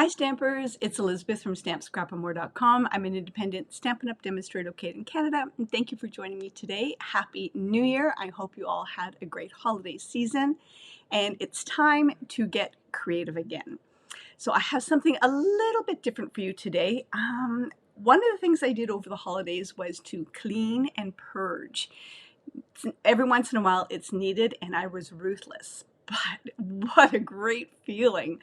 Hi Stampers, it's Elizabeth from stampscrapandmore.com. I'm an independent Stampin' Up! Demonstrator located in Canada, and thank you for joining me today. Happy New Year! I hope you all had a great holiday season, and it's time to get creative again. So I have something a little bit different for you today. One of the things I did over the holidays was to clean and purge. Every once in a while it's needed, and I was ruthless, but what a great feeling.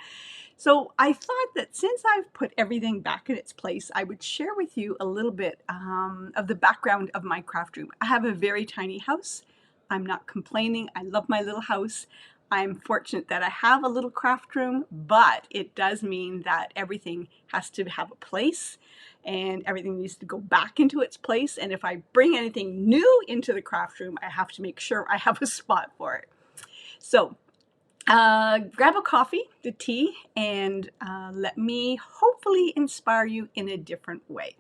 So I thought that since I've put everything back in its place, I would share with you a little bit of the background of my craft room. I have a very tiny house. I'm not complaining. I love my little house. I'm fortunate that I have a little craft room, but it does mean that everything has to have a place and everything needs to go back into its place. And if I bring anything new into the craft room, I have to make sure I have a spot for it. So grab a coffee, the tea, and let me hopefully inspire you in a different way.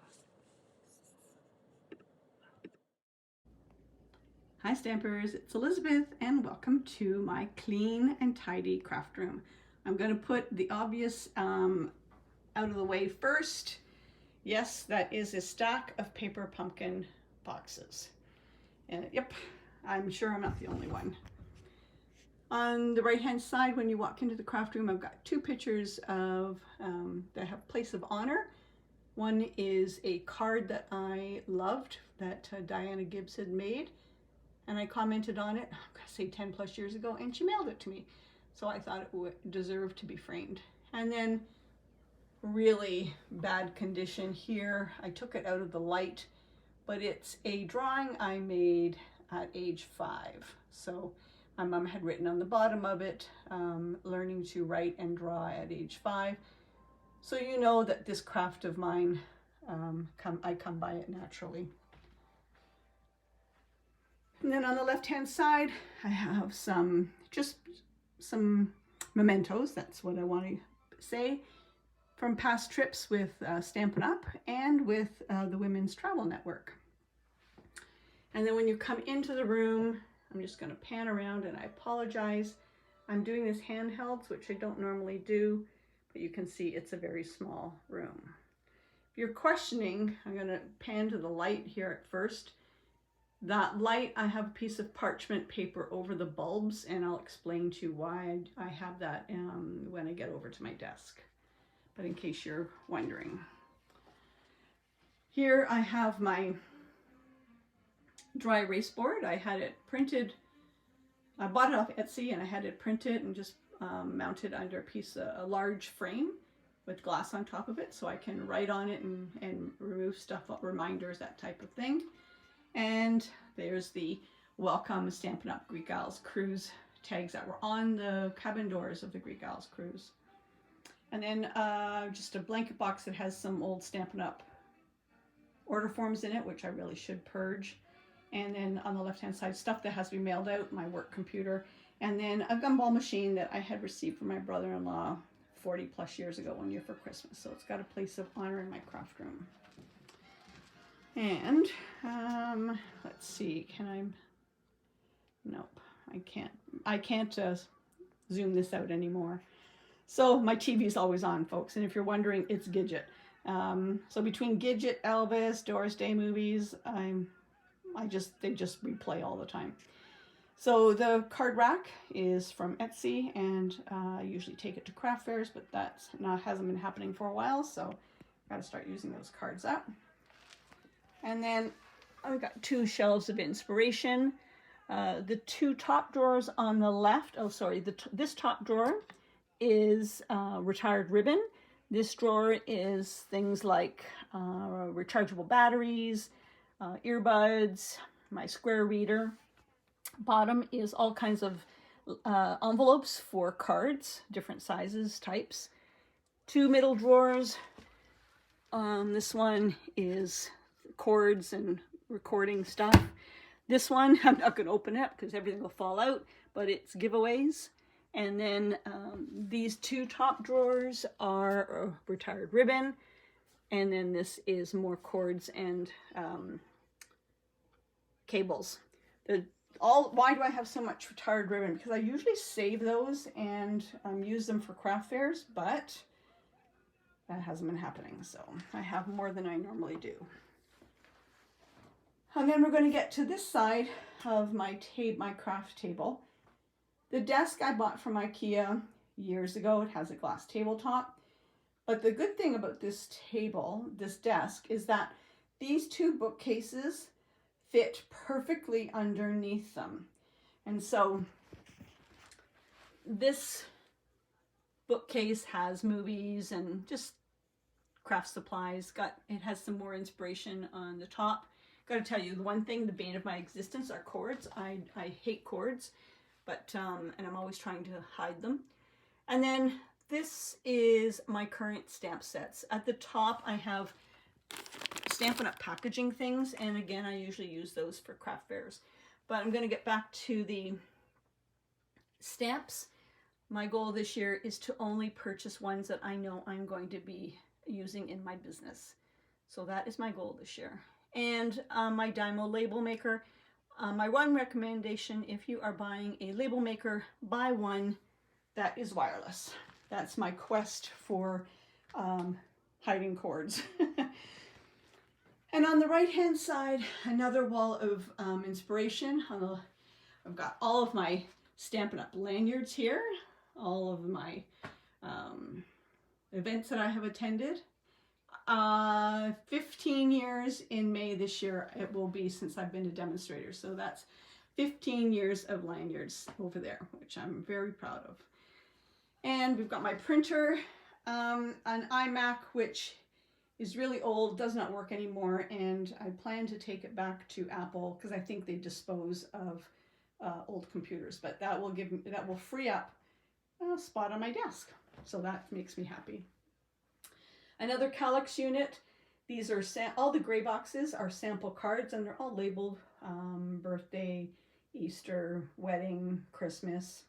Hi Stampers, it's Elizabeth and welcome to my clean and tidy craft room. I'm going to put the obvious out of the way first. Yes, that is a stack of paper pumpkin boxes. And yep, I'm sure I'm not the only one. On the right hand side, when you walk into the craft room, I've got two pictures of that have place of honor. One is a card that I loved that Diana Gibbs had made, and I commented on it, I'm gonna say 10 plus years ago, and she mailed it to me. So I thought it would deserve to be framed. And then really bad condition here. I took it out of the light, but it's a drawing I made at age 5. So my mom had written on the bottom of it, learning to write and draw at age 5. So you know that this craft of mine, I come by it naturally. And then on the left-hand side, I have just some mementos, that's what I want to say, from past trips with Stampin' Up! And with the Women's Travel Network. And then when you come into the room, I'm just going to pan around, and I apologize. I'm doing this handheld, which I don't normally do, but you can see it's a very small room. If you're questioning, I'm going to pan to the light here at first. That light, I have a piece of parchment paper over the bulbs, and I'll explain to you why I have that when I get over to my desk. But in case you're wondering. Here I have my dry erase board. I had it printed. I bought it off Etsy and I had it printed and just mounted under a large frame with glass on top of it, so I can write on it and remove stuff, reminders, that type of thing. And there's the welcome Stampin' Up! Greek Isles cruise tags that were on the cabin doors of the Greek Isles cruise. And then just a blanket box that has some old Stampin' Up! Order forms in it, which I really should purge. And then on the left-hand side, stuff that has to be mailed out, my work computer, and then a gumball machine that I had received from my brother-in-law 40 plus years ago, one year for Christmas. So it's got a place of honor in my craft room. And let's see, nope, I can't zoom this out anymore. So my TV is always on, folks, and if you're wondering, it's Gidget. So between Gidget, Elvis, Doris Day movies, they just replay all the time. So the card rack is from Etsy, and I usually take it to craft fairs, but hasn't been happening for a while, so I gotta start using those cards up. And then I've got two shelves of inspiration. The two top drawers on the left, this top drawer is retired ribbon. This drawer is things like rechargeable batteries, earbuds, my square reader. Bottom is all kinds of envelopes for cards, different sizes, types. Two middle drawers. This one is cords and recording stuff. This one, I'm not going to open it because everything will fall out, but it's giveaways. And then these two top drawers are retired ribbon. And then this is more cords and cables. Why do I have so much retired ribbon? Because I usually save those and use them for craft fairs, but that hasn't been happening. So I have more than I normally do. And then we're going to get to this side of my craft table. The desk I bought from IKEA years ago. It has a glass tabletop. But the good thing about this desk, is that these two bookcases fit perfectly underneath them. And so this bookcase has movies and just craft supplies. It has some more inspiration on the top. Got to tell you, the one thing, the bane of my existence are cords. I hate cords, but and I'm always trying to hide them. And then this is my current stamp sets. At the top, I have Stampin' Up! Packaging things, and again, I usually use those for craft fairs. But I'm going to get back to the stamps. My goal this year is to only purchase ones that I know I'm going to be using in my business. So that is my goal this year. And my Dymo label maker. My one recommendation, if you are buying a label maker, buy one that is wireless. That's my quest for hiding cords. And on the right hand side, another wall of inspiration. I've got all of my Stampin' Up! Lanyards here, all of my events that I have attended. 15 years in May this year it will be since I've been a demonstrator. So that's 15 years of lanyards over there, which I'm very proud of. And we've got my printer, an iMac, which is really old, does not work anymore, and I plan to take it back to Apple because I think they dispose of old computers, but that will free up a spot on my desk. So that makes me happy. Another Kallax unit. These are all the gray boxes are sample cards, and they're all labeled birthday, Easter, wedding, Christmas.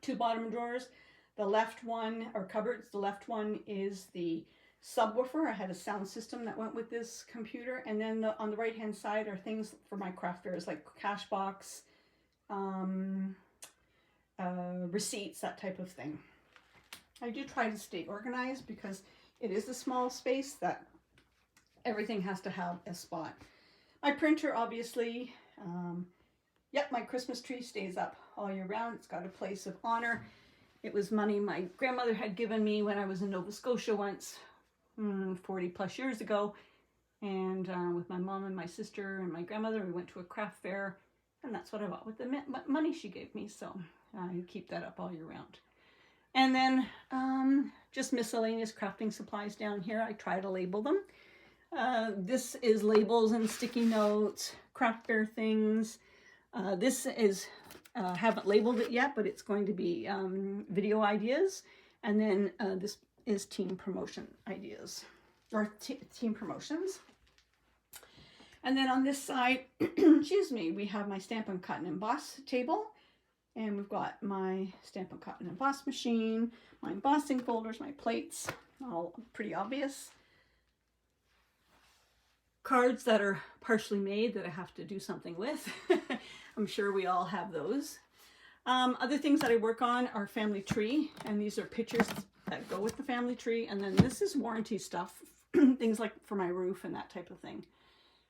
Two bottom drawers. The left one, or cupboards, the left one is the subwoofer. I had a sound system that went with this computer. And then on the right hand side are things for my craft fairs, like cash box, receipts, that type of thing. I do try to stay organized because it is a small space that everything has to have a spot. My printer, obviously, yep, my Christmas tree stays up all year round. It's got a place of honor. It was money my grandmother had given me when I was in Nova Scotia once, 40 plus years ago. And with my mom and my sister and my grandmother, we went to a craft fair, and that's what I bought with the money she gave me. So I keep that up all year round. And then just miscellaneous crafting supplies down here. I try to label them. This is labels and sticky notes, craft fair things. This is, haven't labeled it yet, but it's going to be video ideas. And then this is team promotion ideas, or team promotions. And then on this side, excuse me, we have my Stampin' Cut and Emboss table. And we've got my Stampin' Cut and Emboss machine, my embossing folders, my plates, all pretty obvious. Cards that are partially made that I have to do something with. I'm sure we all have those. Other things that I work on are family tree, and these are pictures that go with the family tree. And then this is warranty stuff, things like for my roof and that type of thing.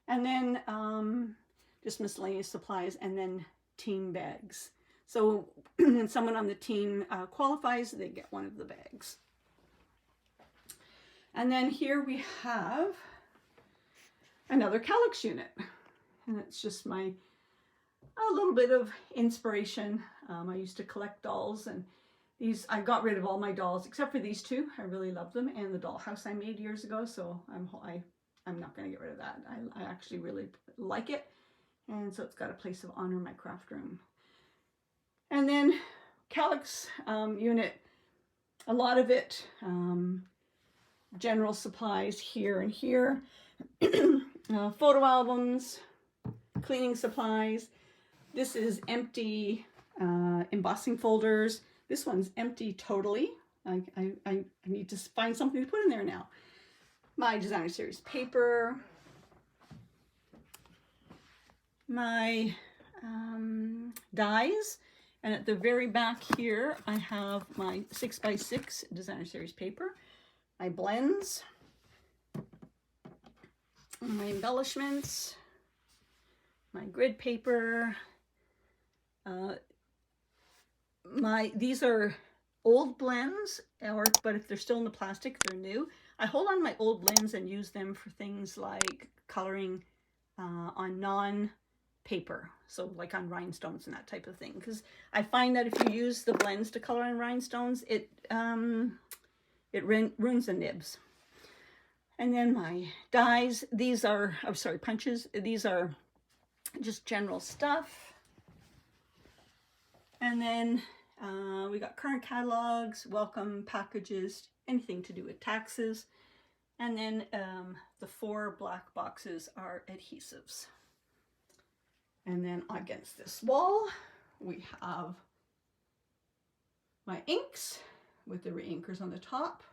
And then just miscellaneous supplies, and then team bags. So when someone on the team qualifies, they get one of the bags. And then here we have another Kallax unit. And it's just a little bit of inspiration. I used to collect dolls, and I got rid of all my dolls except for these two. I really love them, and the dollhouse I made years ago. So I'm not going to get rid of that. I actually really like it. And so it's got a place of honor in my craft room. And then Kallax unit, a lot of it, general supplies here and here, photo albums, cleaning supplies. This is empty embossing folders. This one's empty totally. I need to find something to put in there now. My designer series paper, my dies. And at the very back here, I have my 6x6 designer series paper. my blends, my embellishments, my grid paper. These are old blends, but if they're still in the plastic, they're new. I hold on my old blends and use them for things like coloring on non-paper, so like on rhinestones and that type of thing. Because I find that if you use the blends to color on rhinestones, it ruins the nibs. And then my dies, these are, oh sorry, punches. These are just general stuff. And then we got current catalogs, welcome packages, anything to do with taxes. And then the 4 black boxes are adhesives. And then against this wall, we have my inks with the reinkers on the top.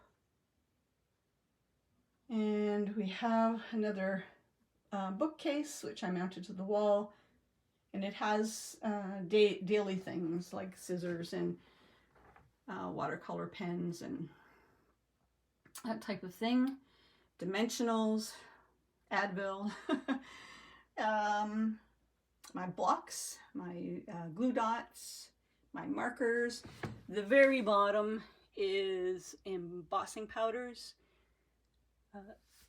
And we have another bookcase, which I mounted to the wall. And it has daily things like scissors and watercolor pens and that type of thing. Dimensionals, Advil, my blocks, my glue dots, my markers. The very bottom is embossing powders.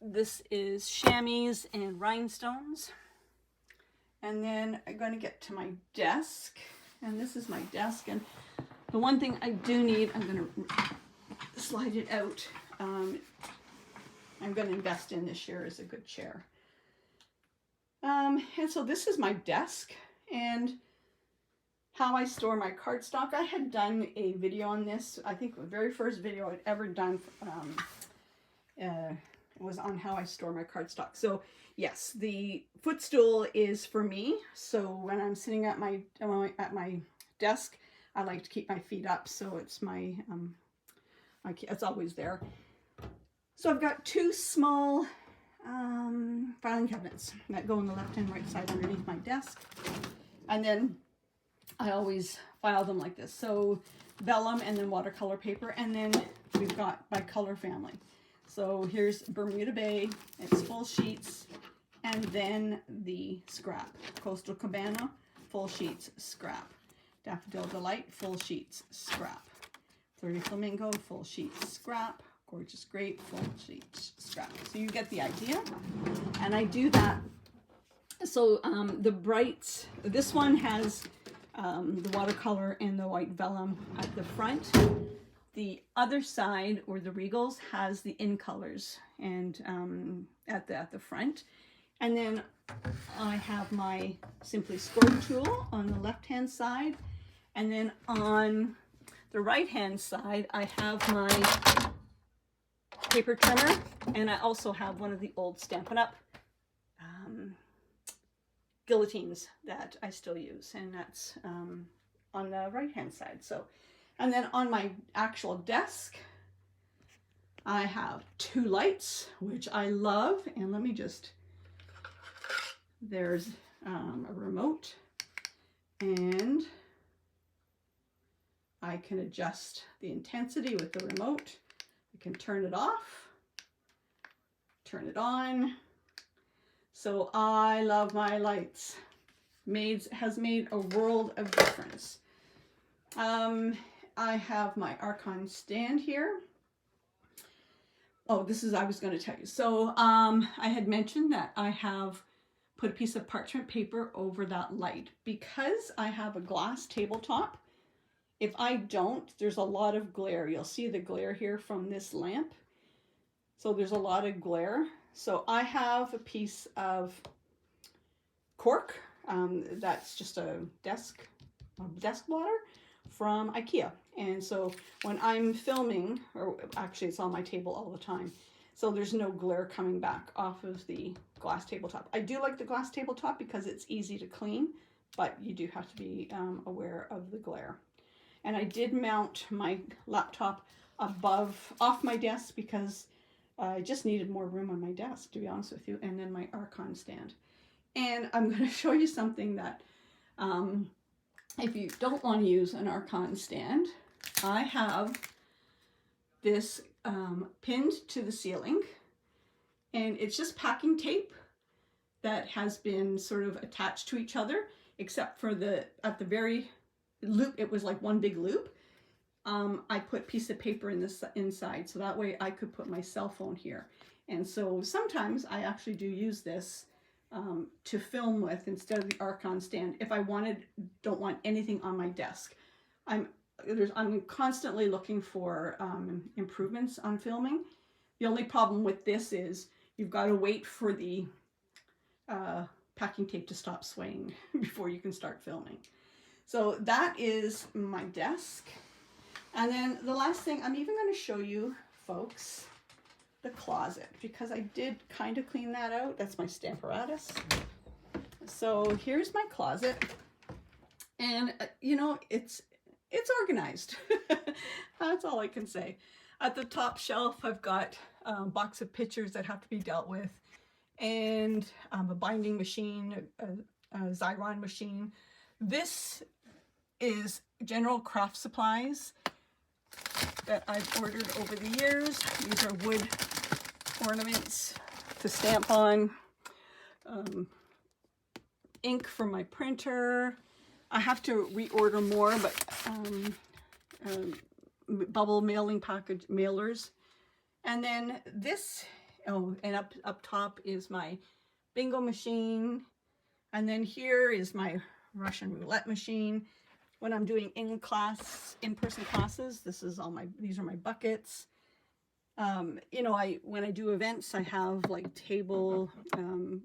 This is chamois and rhinestones. And then I'm going to get to my desk, and this is my desk. And the one thing I do need, I'm going to slide it out. I'm going to invest in this year is a good chair. And so this is my desk and how I store my cardstock. I had done a video on this. I think the very first video I'd ever done was on how I store my cardstock. So yes, the footstool is for me. So when I'm sitting at my desk, I like to keep my feet up. So it's my it's always there. So I've got 2 small filing cabinets that go on the left and right side underneath my desk. And then I always file them like this. So vellum and then watercolor paper. And then we've got my color family. So here's Bermuda Bay, it's full sheets, and then the scrap. Coastal Cabana, full sheets, scrap. Daffodil Delight, full sheets, scrap. Flirty Flamingo, full sheets, scrap. Gorgeous Grape, full sheets, scrap. So you get the idea. And I do that. So the brights, this one has the watercolor and the white vellum at the front. The other side, or the Regals, has the in colors and at the front. And then I have my Simply Scored tool on the left-hand side. And then on the right-hand side, I have my paper trimmer. And I also have one of the old Stampin' Up! Guillotines that I still use. And that's on the right-hand side. So. And then on my actual desk, I have 2 lights, which I love. And let me just, there's a remote. And I can adjust the intensity with the remote. I can turn it off, turn it on. So I love my lights. Has made a world of difference. I have my Archon stand here. Oh, I was going to tell you. So I had mentioned that I have put a piece of parchment paper over that light because I have a glass tabletop. If I don't, there's a lot of glare. You'll see the glare here from this lamp. So there's a lot of glare. So I have a piece of cork. That's just a desk blotter from IKEA. And so when I'm filming, or actually it's on my table all the time, so there's no glare coming back off of the glass tabletop. I do like the glass tabletop because it's easy to clean, but you do have to be aware of the glare. And I did mount my laptop off my desk because I just needed more room on my desk, to be honest with you, and then my Archon stand. And I'm going to show you something that if you don't want to use an Archon stand, I have this pinned to the ceiling, and it's just packing tape that has been sort of attached to each other, except for at the very loop, it was like one big loop. I put a piece of paper in this inside, so that way I could put my cell phone here. And so sometimes I actually do use this to film with instead of the Archon stand if I don't want anything on my desk. I'm constantly looking for improvements on filming. The only problem with this is you've got to wait for the packing tape to stop swaying before you can start filming. So that is my desk. And then the last thing, I'm even going to show you, folks, the closet, because I did kind of clean that out. That's my Stamparatus. So here's my closet, and you know, it's organized. That's all I can say. At the top shelf, I've got a box of pictures that have to be dealt with, and a binding machine, a Xyron machine. This is general craft supplies that I've ordered over the years. These are wood ornaments to stamp on, ink for my printer. I have to reorder more, but bubble mailing package mailers. And then this, oh, and up top is my bingo machine. And then here is my Russian roulette machine. When I'm doing in-person classes, these are my buckets. You know, when I do events, I have like table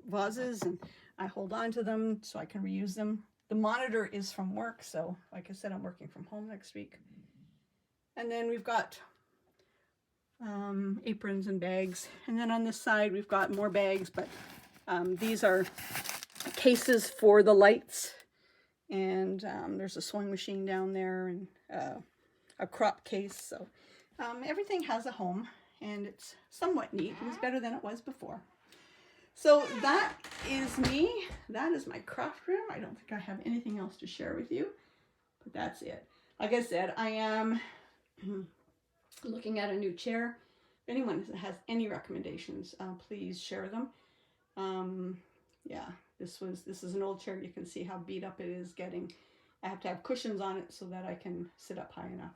vases, and I hold on to them so I can reuse them. The monitor is from work, so like I said, I'm working from home next week. And then we've got aprons and bags. And then on this side, we've got more bags, but these are cases for the lights. And there's a sewing machine down there, and a crop case. So everything has a home, and it's somewhat neat. It was better than it was before. So that is me. That is my craft room. I don't think I have anything else to share with you, but that's it. Like I said, I am looking at a new chair. If anyone has any recommendations, please share them. Yeah. This is an old chair. You can see how beat up it is getting. I have to have cushions on it so that I can sit up high enough.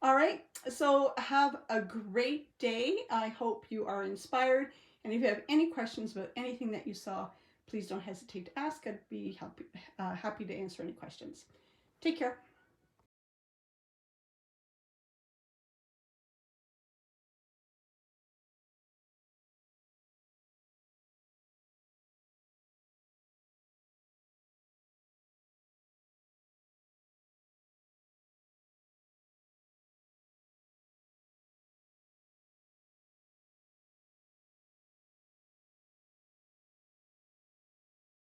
All right, so have a great day. I hope you are inspired. And if you have any questions about anything that you saw, please don't hesitate to ask. I'd be happy to answer any questions. Take care.